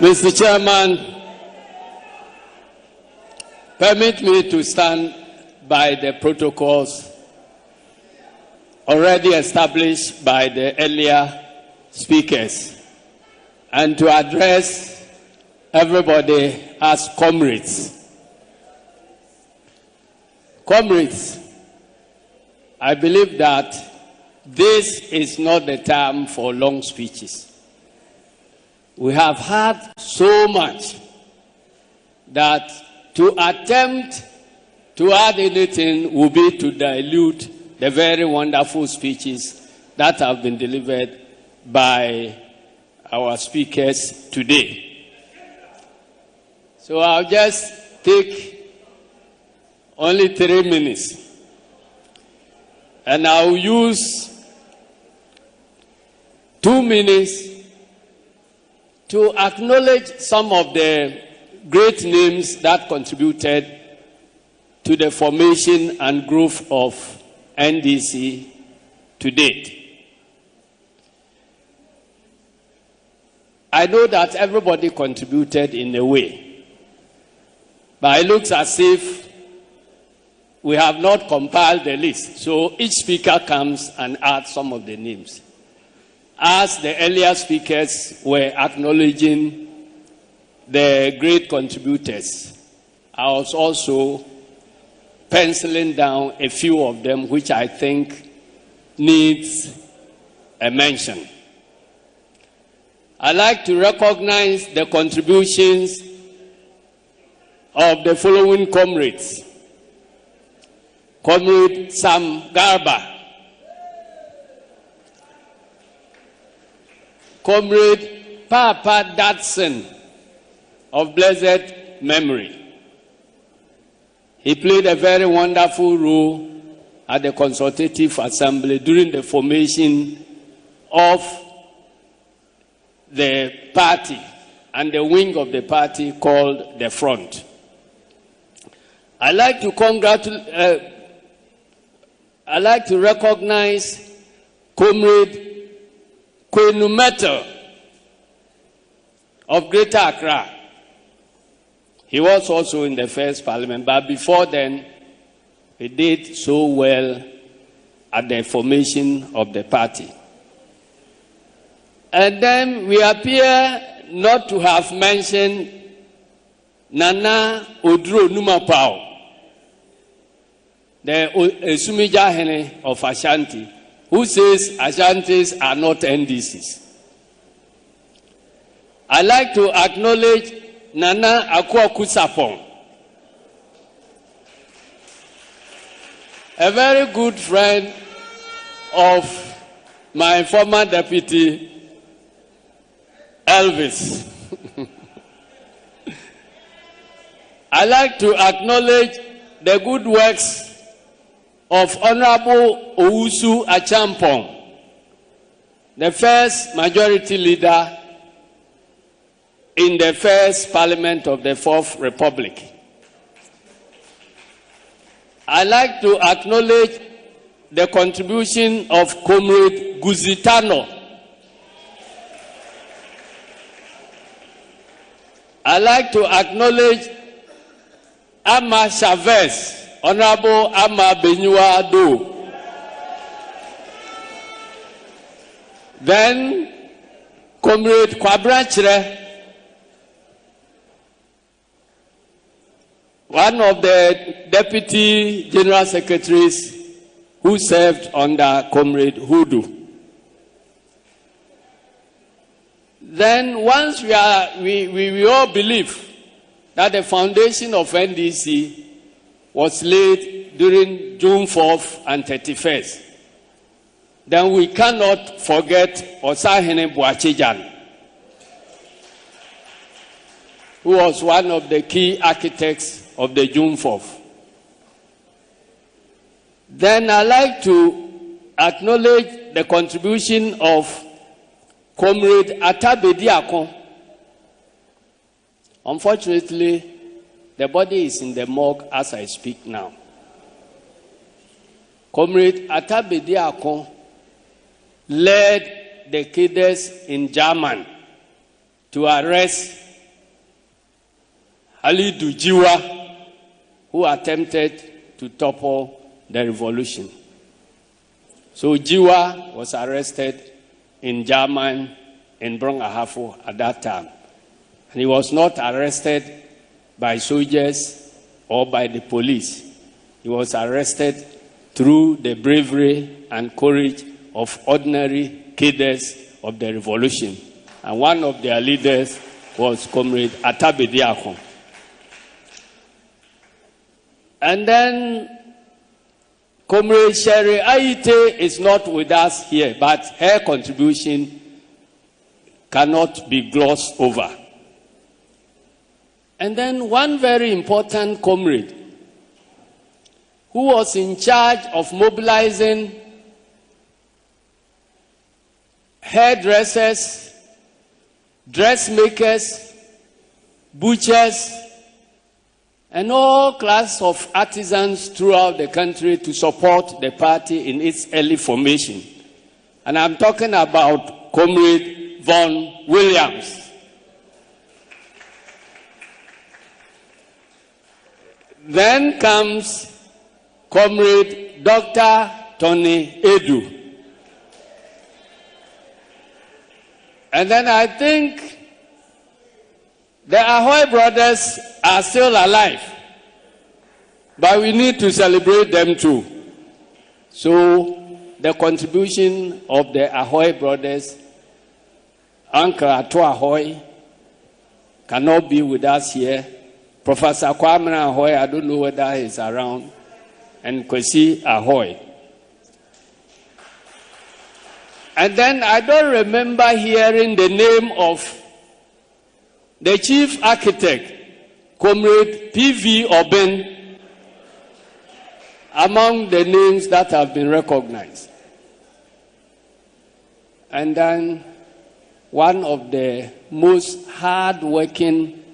Mr. Chairman, permit me to stand by the protocols already established by the earlier speakers and to address everybody as comrades. Comrades, I believe that this is not the time for long speeches. We have had so much that to attempt to add anything will be to dilute the very wonderful speeches that have been delivered by our speakers today. So I'll just take only 3 minutes and I'll use 2 minutes to acknowledge some of the great names that contributed to the formation and growth of NDC to date. I know that everybody contributed in a way, but it looks as if we have not compiled the list. So each speaker comes and adds some of the names. As the earlier speakers were acknowledging the great contributors, I was also penciling down a few of them which I think needs a mention. I'd like to recognize the contributions of the following comrades. Comrade Sam Garba, Comrade Papa Datson of blessed memory. He played a very wonderful role at the Consultative Assembly during the formation of the party and the wing of the party called the Front. I'd like to recognize Comrade Kwenu Metal of Greater Accra. He was also in the first parliament, but before then, he did so well at the formation of the party. And then we appear not to have mentioned Nana Odro Numapao, the Esumija Hene of Ashanti, who says Ashantis are not NDCs. I'd like to acknowledge Nana Akua Kusapong, a very good friend of my former deputy, Elvis. I'd like to acknowledge the good works of Honorable Owusu Achampong, the first majority leader in the first parliament of the Fourth Republic. I'd like to acknowledge the contribution of Comrade Guzitano. I'd like to acknowledge Ama Chavez, Honorable Ama Benyua Do. Then Comrade Kwabranchre, one of the deputy general secretaries who served under Comrade Hudu. Then once we all believe that the foundation of NDC was laid during June 4th and 31st, then we cannot forget Osahene Boachijan, who was one of the key architects of the June 4th. Then I'd like to acknowledge the contribution of Comrade Atabedi Akon. Unfortunately, the body is in the morgue as I speak now. Comrade Atabedi Akon led the cadres in Germany to arrest Asiedu Nketiah, who attempted to topple the revolution. So Nketiah was arrested in Germany, in Brong-Ahafo at that time. And he was not arrested by soldiers or by the police. He was arrested through the bravery and courage of ordinary cadres of the revolution. And one of their leaders was Comrade Atabediako. And then Comrade Sherry Aite is not with us here, but her contribution cannot be glossed over. And then one very important comrade who was in charge of mobilizing hairdressers, dressmakers, butchers, and all classes of artisans throughout the country to support the party in its early formation. And I'm talking about Comrade Vaughan Williams. Then comes Comrade Dr. Tony Edu. And then I think the Ahoy brothers are still alive, but we need to celebrate them too. So the contribution of the Ahoy brothers, Uncle Ato Ahoy, cannot be with us here. Professor Kwame Ahoy, I don't know whether he's around, and Kwesi Ahoy. And then I don't remember hearing the name of the chief architect, Comrade P.V. Oben, among the names that have been recognized. And then one of the most hard-working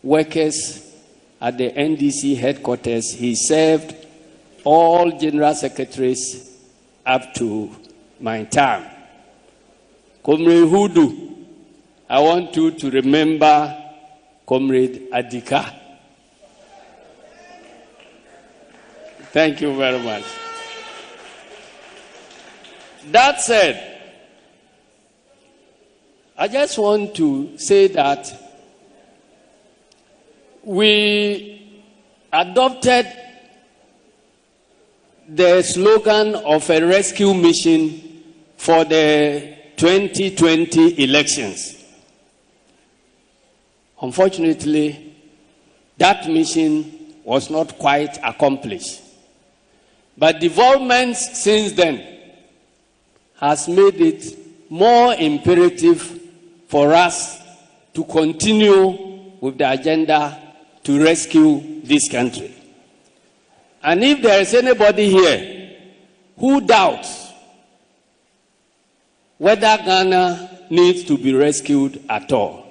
workers at the NDC headquarters, he served all general secretaries up to my time. Comrade Hudu, I want you to remember Comrade Adika. Thank you very much. That said, I just want to say that we adopted the slogan of a rescue mission for the 2020 elections. Unfortunately, that mission was not quite accomplished. But developments since then has made it more imperative for us to continue with the agenda to rescue this country. And if there is anybody here who doubts whether Ghana needs to be rescued at all,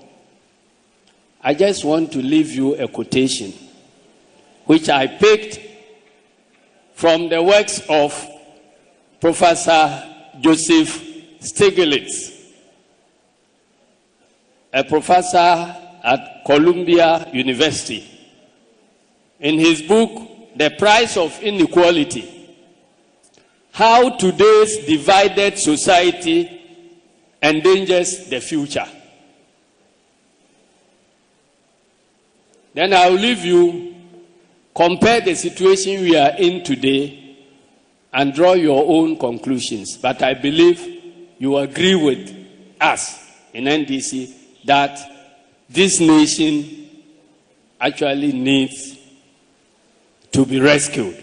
I just want to leave you a quotation which I picked from the works of Professor Joseph Stiglitz, a professor at Columbia University. In his book, The Price of Inequality, How Today's Divided Society Endangers the Future. Then I'll leave you, compare the situation we are in today and draw your own conclusions. But I believe you agree with us in NDC that this nation actually needs to be rescued.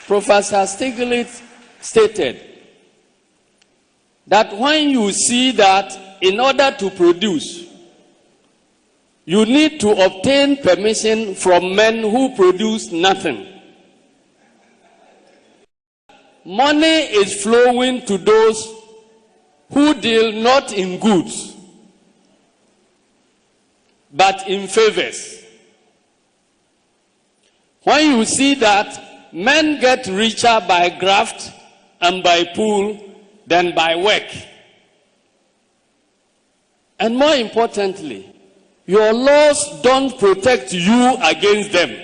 Professor Stiglitz stated that when you see that in order to produce, you need to obtain permission from men who produce nothing. Money is flowing to those who deal not in goods, but in favors. When you see that men get richer by graft and by pool than by work, and more importantly, Your laws don't protect you against them,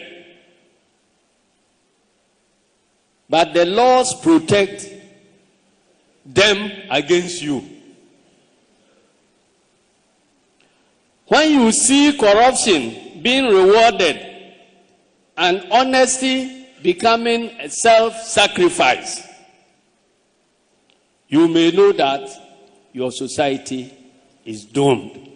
but the laws protect them against you. When you see corruption being rewarded and honesty becoming a self-sacrifice, you may know that your society is doomed.